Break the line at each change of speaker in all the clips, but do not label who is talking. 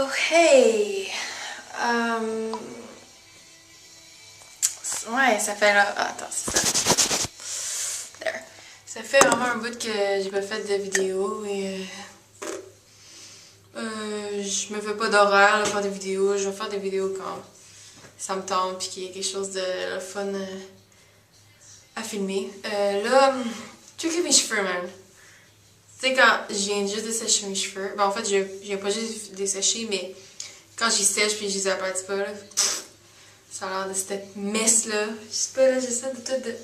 Okay. Ouais, ça fait là. Attends, c'est ça. There. Ça fait vraiment un bout que j'ai pas fait de vidéo et je me fais pas d'horaire là, faire des vidéos. Je vais faire des vidéos quand ça me tente puis qu'il y a quelque chose de fun à filmer. Là, checker mes cheveux, man. Tu sais, quand je viens juste de sécher mes cheveux, ben en fait, je viens pas juste de sécher, mais quand j'y sèche puis je les aplatis pas, là, ça a l'air de cette messe-là. Je sais pas, là, j'essaie de tout de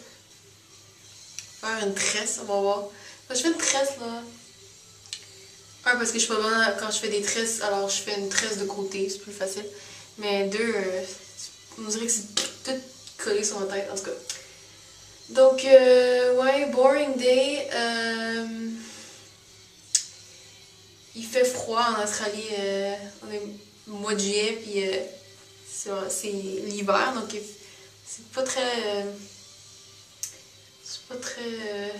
faire une tresse, on va voir. Quand je fais une tresse, là, un, parce que je suis pas bonne quand je fais des tresses, alors je fais une tresse de côté, c'est plus facile. Mais deux, on dirait que c'est tout collé sur ma tête, en tout cas. Donc, ouais, boring day. Il fait froid en Australie, on est au mois de juillet, puis c'est l'hiver, donc c'est pas très... c'est pas très...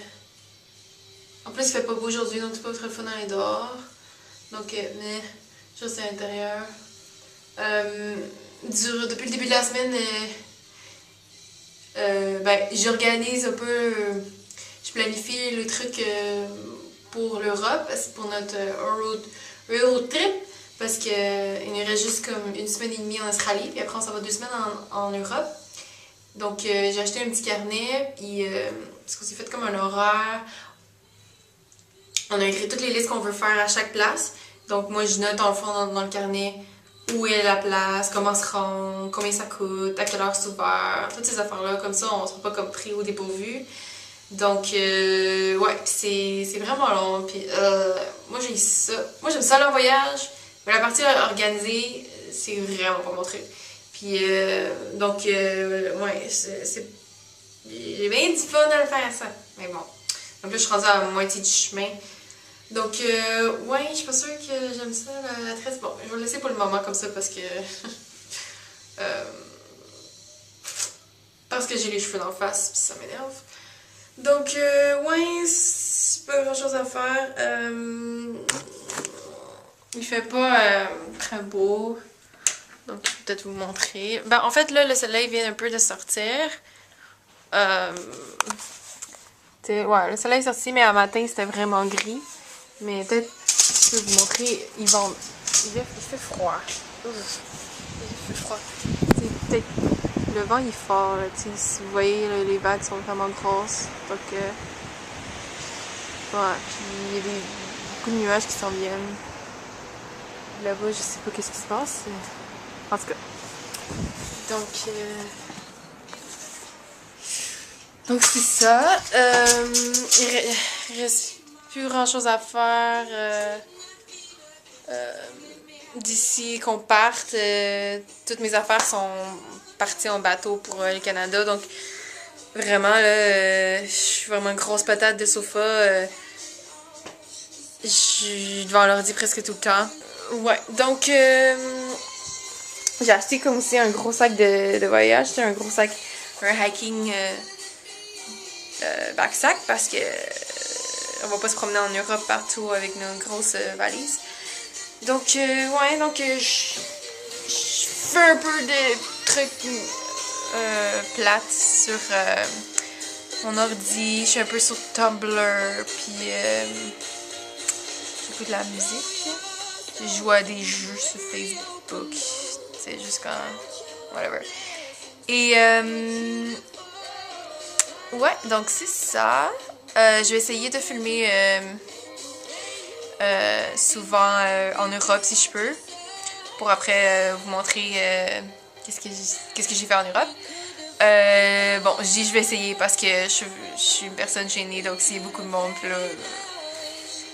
En plus, il fait pas beau aujourd'hui, donc c'est pas très fun d'aller dehors. Donc, mais, juste à l'intérieur. Depuis le début de la semaine, ben, j'organise un peu... je planifie le truc pour l'Europe, pour notre road trip, parce qu'il nous reste juste comme une semaine et demie en Australie, puis après on s'en va 2 semaines en Europe. Donc j'ai acheté un petit carnet, puis parce qu'on s'est fait comme un horaire. On a écrit toutes les listes qu'on veut faire à chaque place. Donc moi je note en fond dans le carnet où est la place, comment se rendre, combien ça coûte, à quelle heure c'est ouvert, toutes ces affaires-là, comme ça on sera pas comme pris au dépourvu. Donc, ouais, c'est vraiment long. Puis, moi, j'ai ça. Moi, j'aime ça, le voyage. Mais la partie organisée, c'est vraiment pas mon truc. Puis, donc, ouais, j'ai bien du fun à le faire, ça. Mais bon. Donc là, je suis rendue à la moitié du chemin. Donc, ouais, je suis pas sûre que j'aime ça, la tresse. Bon, je vais le laisser pour le moment comme ça parce que... parce que j'ai les cheveux d'en face, puis ça m'énerve. Donc, ouais, c'est pas grand chose à faire. Il fait pas très beau. Donc, je vais peut-être vous montrer. Ben, en fait, là, le soleil vient un peu de sortir. Ouais, le soleil est sorti, mais à matin, c'était vraiment gris. Mais peut-être, je peux vous montrer. Il fait froid. Il fait froid. Peut-être. Le vent il est fort, là, si vous voyez, là, les vagues sont vraiment grosses. Donc, ouais, puis il y a beaucoup de nuages qui s'en viennent. Là-bas, je sais pas qu'est-ce qui se passe. En tout cas. Donc c'est ça. Il reste plus grand chose à faire. D'ici qu'on parte, toutes mes affaires sont parties en bateau pour le Canada, donc vraiment là, je suis vraiment une grosse patate de sofa. Je suis devant l'ordi presque tout le temps. Ouais, donc j'ai acheté comme aussi un gros sac de voyage, un gros sac, un hiking backsack parce que on va pas se promener en Europe partout avec nos grosses valises. Donc, ouais, donc je fais un peu de trucs plates sur mon ordi. Je suis un peu sur Tumblr, puis j'écoute de la musique. Je joue à des jeux sur Facebook. C'est juste quand... whatever. Et, ouais, donc c'est ça. Je vais essayer de filmer... souvent en Europe si je peux, pour après vous montrer qu'est-ce que j'ai fait en Europe. Bon, je dis je vais essayer parce que je suis une personne gênée, donc s'il y a beaucoup de monde, là,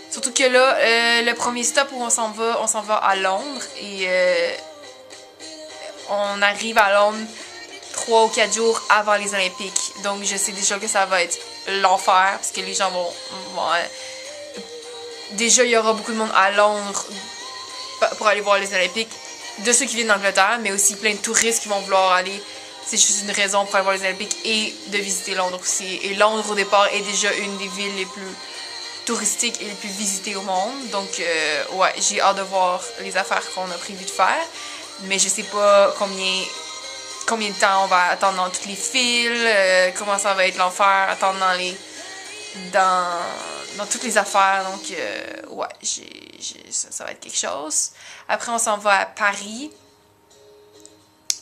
surtout que là, le premier stop où on s'en va à Londres et on arrive à Londres 3 ou 4 jours avant les Olympiques, donc je sais déjà que ça va être l'enfer parce que les gens vont déjà, il y aura beaucoup de monde à Londres pour aller voir les Olympiques, de ceux qui viennent d'Angleterre, mais aussi plein de touristes qui vont vouloir aller. C'est juste une raison pour aller voir les Olympiques et de visiter Londres aussi. Et Londres, au départ, est déjà une des villes les plus
touristiques et les plus visités au monde. Donc, ouais, j'ai hâte de voir les affaires qu'on a prévu de faire. Mais je sais pas combien de temps on va attendre dans toutes les files, comment ça va être l'enfer, attendre dans toutes les affaires. Donc, ouais, ça va être quelque chose. Après, on s'en va à Paris.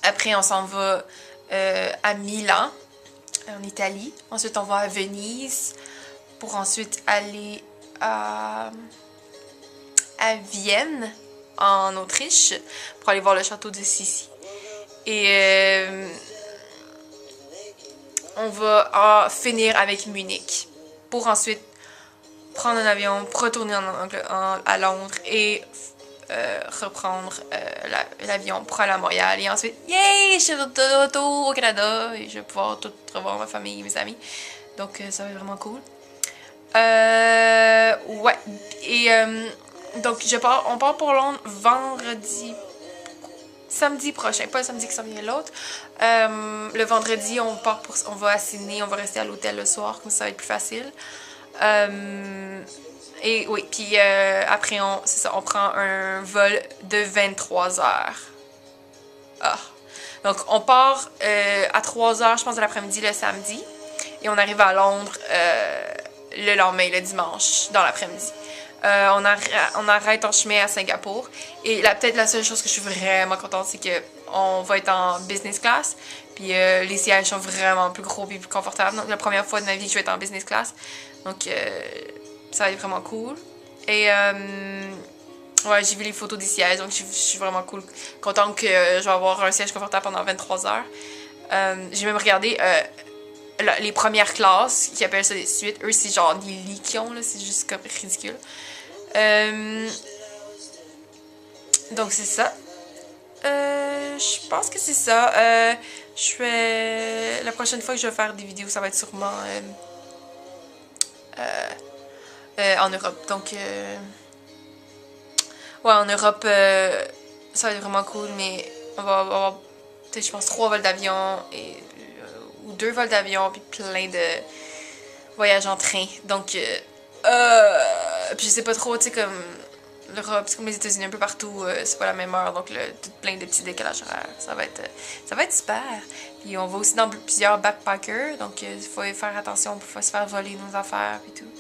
Après, on s'en va à Milan, en Italie. Ensuite, on va à Venise pour ensuite aller à Vienne, en Autriche, pour aller voir le château de Sissi. Et on va finir avec Munich pour ensuite prendre un avion, retourner à Londres et reprendre l'avion pour aller à Montréal. Et ensuite, yay, je suis de retour au Canada et je vais pouvoir tout revoir ma famille et mes amis. Donc, ça va être vraiment cool. Ouais. Et donc, on part pour Londres samedi prochain, pas le samedi qui s'en vient l'autre. Le vendredi, on va à Sydney, on va rester à l'hôtel le soir, comme ça va être plus facile. Et oui, puis après, on prend un vol de 23 heures. Ah. Donc, on part à 3 heures, je pense, de l'après-midi le samedi. Et on arrive à Londres le lendemain, le dimanche, dans l'après-midi. On arrête en chemin à Singapour. Et peut-être la seule chose que je suis vraiment contente, c'est qu'on va être en business class. Puis les sièges sont vraiment plus gros et plus confortables. Donc, la première fois de ma vie que je vais être en business class. Donc, ça va être vraiment cool. Et ouais, j'ai vu les photos des sièges. Donc, je suis vraiment contente que je vais avoir un siège confortable pendant 23 heures. J'ai même regardé les premières classes, qui appellent ça des suites. Eux, c'est genre des lits qu'ils ont, là. C'est juste comme ridicule. Donc, c'est ça. Je pense que c'est ça. La prochaine fois que je vais faire des vidéos, ça va être sûrement en Europe. Donc, ouais, en Europe, ça va être vraiment cool, mais on va avoir, peut-être, je pense, 3 vols d'avion ou 2 vols d'avion, puis plein de voyages en train. Donc, puis je sais pas trop, tu sais, comme l'Europe, c'est comme les États-Unis, un peu partout, c'est pas la même heure, donc plein de petits décalages horaires. Ça va être super. Puis on va aussi dans plusieurs backpackers, donc il faut faire attention pour pas se faire voler nos affaires et tout.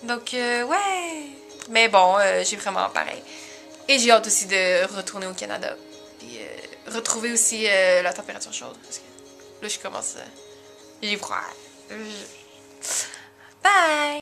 Donc, ouais. Mais bon, j'ai vraiment pareil. Et j'ai hâte aussi de retourner au Canada. Puis retrouver aussi la température chaude. Parce que là, je commence. J'ai froid. Bye!